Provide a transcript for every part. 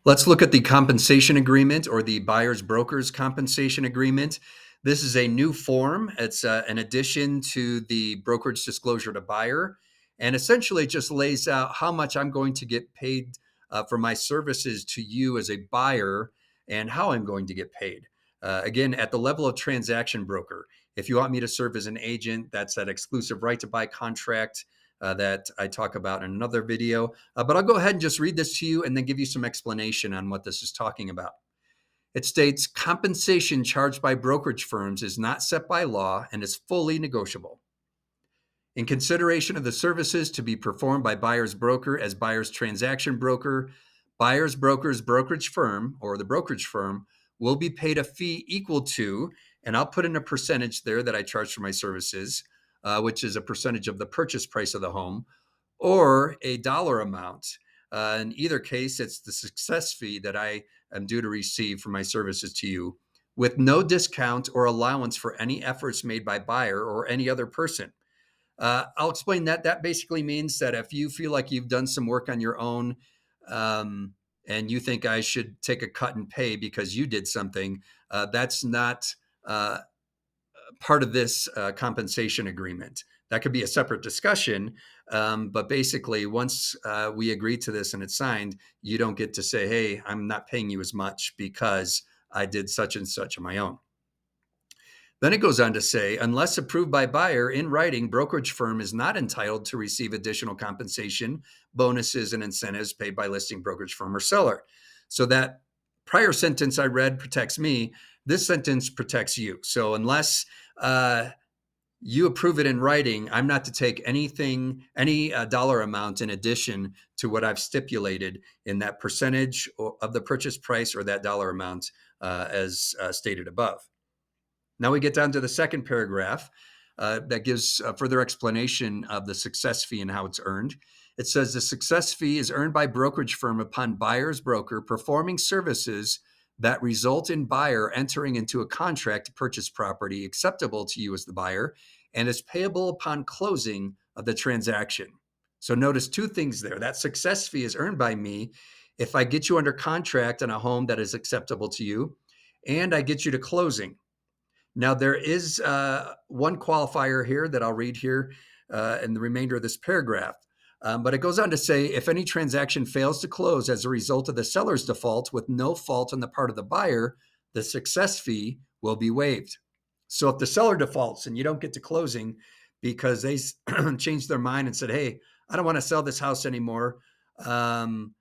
Let's look at the compensation agreement or the buyer's broker's compensation agreement. This is a new form. It's an addition to the brokerage disclosure to buyer, and essentially it just lays out how much I'm going to get paid for my services to you as a buyer and how I'm going to get paid. Again, at the level of transaction broker, if you want me to serve as an agent, that's that exclusive right to buy contract that I talk about in another video. But I'll go ahead and just read this to you and then give you some explanation on what this is talking about. It states compensation charged by brokerage firms is not set by law and is fully negotiable. In consideration of the services to be performed by buyer's broker as buyer's transaction broker, buyer's broker's brokerage firm or the brokerage firm will be paid a fee equal to, and I'll put in a percentage there that I charge for my services, which is a percentage of the purchase price of the home, or a dollar amount. In either case, it's the success fee that I am due to receive for my services to you, with no discount or allowance for any efforts made by buyer or any other person. I'll explain that. That basically means that if you feel like you've done some work on your own and you think I should take a cut in pay because you did something, that's not part of this compensation agreement. That could be a separate discussion. But basically, once we agree to this and it's signed, you don't get to say, hey, I'm not paying you as much because I did such and such on my own. Then it goes on to say, unless approved by buyer in writing, brokerage firm is not entitled to receive additional compensation, bonuses, and incentives paid by listing brokerage firm or seller. So that prior sentence I read protects me. This sentence protects you. So unless you approve it in writing, I'm not to take anything, any dollar amount in addition to what I've stipulated in that percentage of the purchase price or that dollar amount as stated above. Now we get down to the second paragraph that gives further explanation of the success fee and how it's earned. It says the success fee is earned by brokerage firm upon buyer's broker performing services that result in buyer entering into a contract to purchase property acceptable to you as the buyer and is payable upon closing of the transaction. So notice two things there. That success fee is earned by me if I get you under contract on a home that is acceptable to you and I get you to closing. Now, there is one qualifier here that I'll read here in the remainder of this paragraph. But it goes on to say, if any transaction fails to close as a result of the seller's default with no fault on the part of the buyer, the success fee will be waived. So if the seller defaults and you don't get to closing because they changed their mind and said, hey, I don't want to sell this house anymore. I'm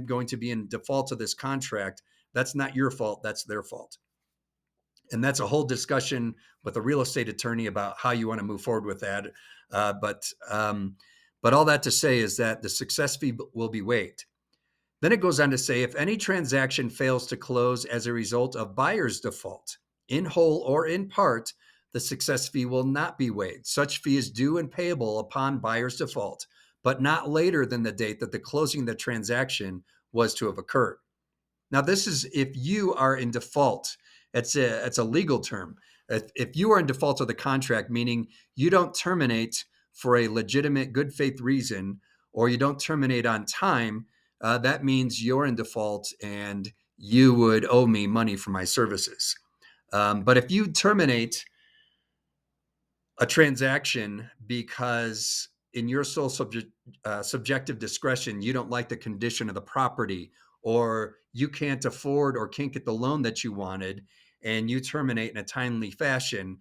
going to be in default of this contract. That's not your fault. That's their fault. And that's a whole discussion with a real estate attorney about how you want to move forward with that. But all that to say is that the success fee will be waived. Then it goes on to say, if any transaction fails to close as a result of buyer's default, in whole or in part, the success fee will not be waived. Such fee is due and payable upon buyer's default, but not later than the date that the closing of the transaction was to have occurred. Now, this is if you are in default. It's a legal term. If you are in default of the contract, meaning you don't terminate for a legitimate good faith reason, or you don't terminate on time, that means you're in default and you would owe me money for my services. But if you terminate a transaction because in your sole subjective discretion, you don't like the condition of the property, or you can't afford or can't get the loan that you wanted, and you terminate in a timely fashion,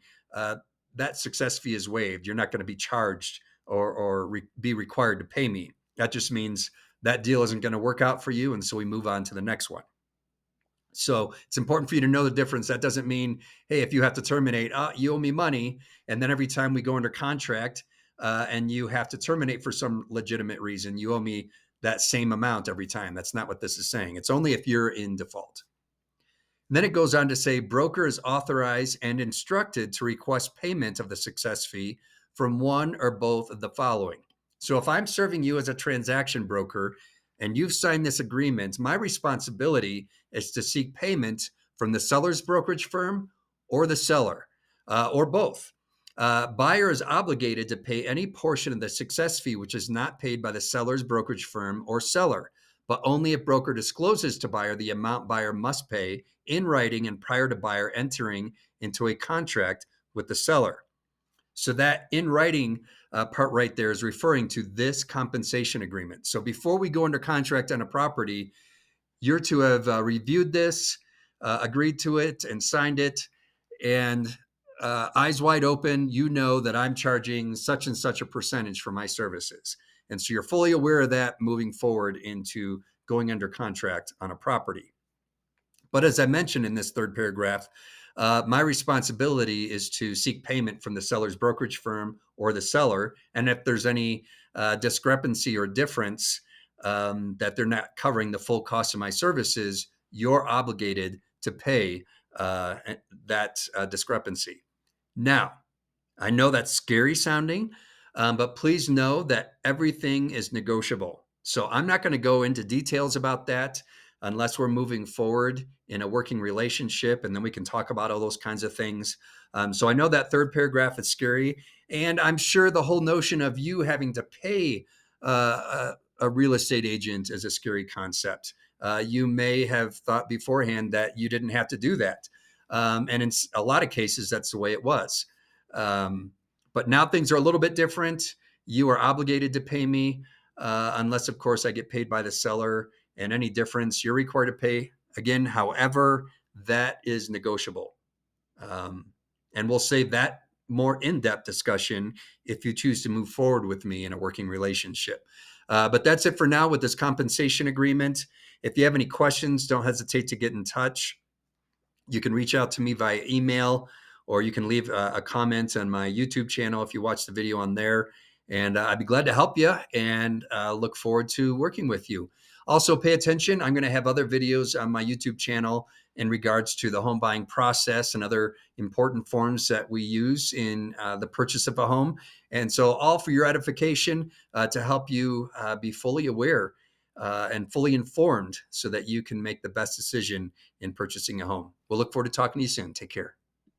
that success fee is waived. You're not going to be charged or be required to pay me. That just means that deal isn't going to work out for you, and so we move on to the next one. So it's important for you to know the difference. That doesn't mean, hey, if you have to terminate, you owe me money. And then every time we go under contract and you have to terminate for some legitimate reason, you owe me that same amount every time. That's not what this is saying. It's only if you're in default. And then it goes on to say, broker is authorized and instructed to request payment of the success fee from one or both of the following. So if I'm serving you as a transaction broker and you've signed this agreement, my responsibility is to seek payment from the seller's brokerage firm or the seller, or both. Buyer is obligated to pay any portion of the success fee which is not paid by the seller's brokerage firm or seller, but only if broker discloses to buyer the amount buyer must pay in writing and prior to buyer entering into a contract with the seller. So that in writing part right there is referring to this compensation agreement. So before we go under contract on a property, you're to have reviewed this, agreed to it, and signed it. And eyes wide open, you know that I'm charging such and such a percentage for my services. And so you're fully aware of that moving forward into going under contract on a property. But as I mentioned in this third paragraph, my responsibility is to seek payment from the seller's brokerage firm or the seller. And if there's any discrepancy or difference that they're not covering the full cost of my services, you're obligated to pay that discrepancy. Now, I know that's scary sounding, but please know that everything is negotiable. So I'm not going to go into details about that unless we're moving forward in a working relationship, and then we can talk about all those kinds of things. So I know that third paragraph is scary, and I'm sure the whole notion of you having to pay a real estate agent is a scary concept. You may have thought beforehand that you didn't have to do that. And in a lot of cases, that's the way it was. But now things are a little bit different. You are obligated to pay me, unless, of course, I get paid by the seller. And any difference, you're required to pay. Again, however, that is negotiable. And we'll save that more in-depth discussion if you choose to move forward with me in a working relationship. But that's it for now with this compensation agreement. If you have any questions, don't hesitate to get in touch. You can reach out to me via email, or you can leave a comment on my YouTube channel if you watch the video on there. And I'd be glad to help you and look forward to working with you. Also, pay attention. I'm going to have other videos on my YouTube channel in regards to the home buying process and other important forms that we use in the purchase of a home. And so all for your edification to help you be fully aware and fully informed so that you can make the best decision in purchasing a home. We'll look forward to talking to you soon. Take care.